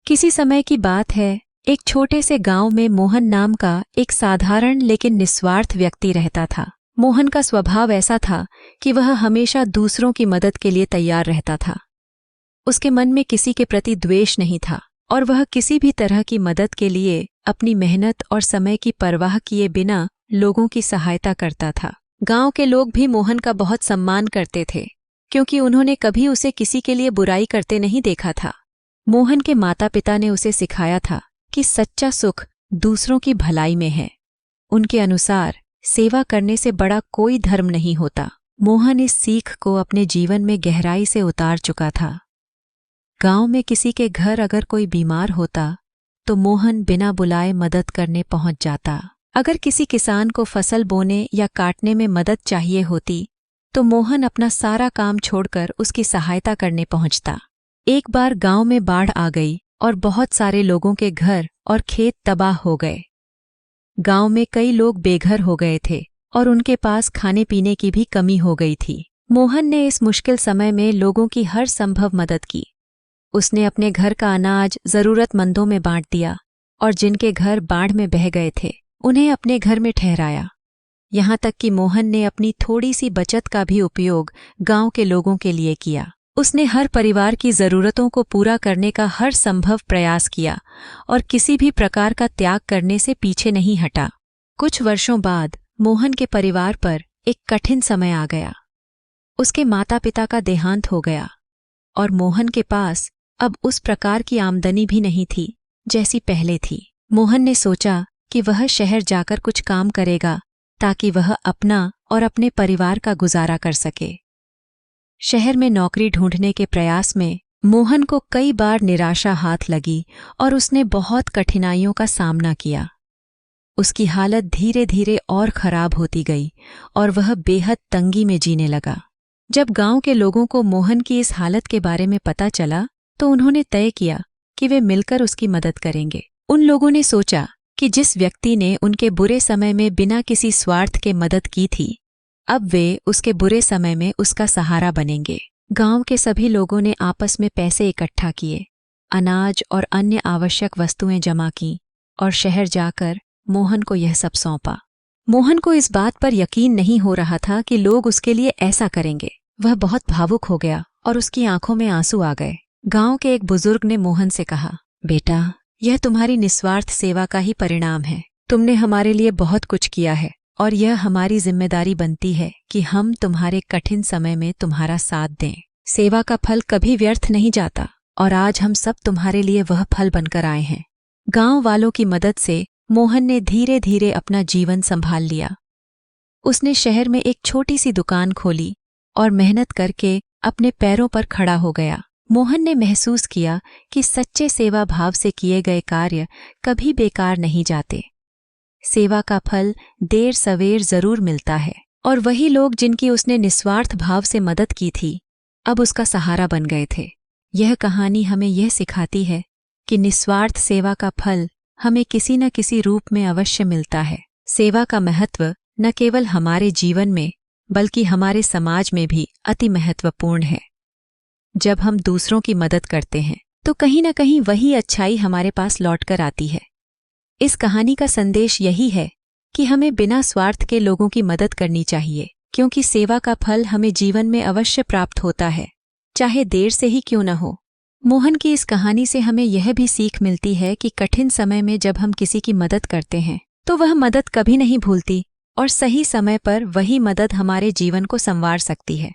किसी समय की बात है, एक छोटे से गांव में मोहन नाम का एक साधारण लेकिन निस्वार्थ व्यक्ति रहता था। मोहन का स्वभाव ऐसा था कि वह हमेशा दूसरों की मदद के लिए तैयार रहता था। उसके मन में किसी के प्रति द्वेष नहीं था और वह किसी भी तरह की मदद के लिए अपनी मेहनत और समय की परवाह किए बिना लोगों की सहायता करता था। गांव के लोग भी मोहन का बहुत सम्मान करते थे, क्योंकि उन्होंने कभी उसे किसी के लिए बुराई करते नहीं देखा था। मोहन के माता पिता ने उसे सिखाया था कि सच्चा सुख दूसरों की भलाई में है। उनके अनुसार सेवा करने से बड़ा कोई धर्म नहीं होता। मोहन इस सीख को अपने जीवन में गहराई से उतार चुका था। गांव में किसी के घर अगर कोई बीमार होता तो मोहन बिना बुलाए मदद करने पहुंच जाता। अगर किसी किसान को फसल बोने या काटने में मदद चाहिए होती तो मोहन अपना सारा काम छोड़कर उसकी सहायता करने पहुंचता। एक बार गांव में बाढ़ आ गई और बहुत सारे लोगों के घर और खेत तबाह हो गए। गांव में कई लोग बेघर हो गए थे और उनके पास खाने पीने की भी कमी हो गई थी। मोहन ने इस मुश्किल समय में लोगों की हर संभव मदद की। उसने अपने घर का अनाज जरूरतमंदों में बांट दिया और जिनके घर बाढ़ में बह गए थे उन्हें अपने घर में ठहराया। यहाँ तक कि मोहन ने अपनी थोड़ी सी बचत का भी उपयोग गांव के लोगों के लिए किया। उसने हर परिवार की जरूरतों को पूरा करने का हर संभव प्रयास किया और किसी भी प्रकार का त्याग करने से पीछे नहीं हटा। कुछ वर्षों बाद मोहन के परिवार पर एक कठिन समय आ गया। उसके माता पिता का देहांत हो गया और मोहन के पास अब उस प्रकार की आमदनी भी नहीं थी जैसी पहले थी। मोहन ने सोचा कि वह शहर जाकर कुछ काम करेगा ताकि वह अपना और अपने परिवार का गुजारा कर सके। शहर में नौकरी ढूंढने के प्रयास में मोहन को कई बार निराशा हाथ लगी और उसने बहुत कठिनाइयों का सामना किया। उसकी हालत धीरे धीरे और खराब होती गई और वह बेहद तंगी में जीने लगा। जब गांव के लोगों को मोहन की इस हालत के बारे में पता चला तो उन्होंने तय किया कि वे मिलकर उसकी मदद करेंगे। उन लोगों ने सोचा कि जिस व्यक्ति ने उनके बुरे समय में बिना किसी स्वार्थ के मदद की थी, अब वे उसके बुरे समय में उसका सहारा बनेंगे। गांव के सभी लोगों ने आपस में पैसे इकट्ठा किए, अनाज और अन्य आवश्यक वस्तुएं जमा की और शहर जाकर मोहन को यह सब सौंपा। मोहन को इस बात पर यकीन नहीं हो रहा था कि लोग उसके लिए ऐसा करेंगे। वह बहुत भावुक हो गया और उसकी आंखों में आंसू आ गए। गांव के एक बुजुर्ग ने मोहन से कहा, बेटा, यह तुम्हारी निस्वार्थ सेवा का ही परिणाम है। तुमने हमारे लिए बहुत कुछ किया है और यह हमारी जिम्मेदारी बनती है कि हम तुम्हारे कठिन समय में तुम्हारा साथ दें। सेवा का फल कभी व्यर्थ नहीं जाता और आज हम सब तुम्हारे लिए वह फल बनकर आए हैं। गांव वालों की मदद से मोहन ने धीरे धीरे अपना जीवन संभाल लिया। उसने शहर में एक छोटी सी दुकान खोली और मेहनत करके अपने पैरों पर खड़ा हो गया। मोहन ने महसूस किया कि सच्चे सेवा भाव से किए गए कार्य कभी बेकार नहीं जाते। सेवा का फल देर सवेर जरूर मिलता है और वही लोग जिनकी उसने निस्वार्थ भाव से मदद की थी अब उसका सहारा बन गए थे। यह कहानी हमें यह सिखाती है कि निस्वार्थ सेवा का फल हमें किसी न किसी रूप में अवश्य मिलता है। सेवा का महत्व न केवल हमारे जीवन में बल्कि हमारे समाज में भी अति महत्वपूर्ण है। जब हम दूसरों की मदद करते हैं तो कहीं न कहीं वही अच्छाई हमारे पास लौटकर आती है। इस कहानी का संदेश यही है कि हमें बिना स्वार्थ के लोगों की मदद करनी चाहिए, क्योंकि सेवा का फल हमें जीवन में अवश्य प्राप्त होता है, चाहे देर से ही क्यों न हो। मोहन की इस कहानी से हमें यह भी सीख मिलती है कि कठिन समय में जब हम किसी की मदद करते हैं तो वह मदद कभी नहीं भूलती और सही समय पर वही मदद हमारे जीवन को संवार सकती है।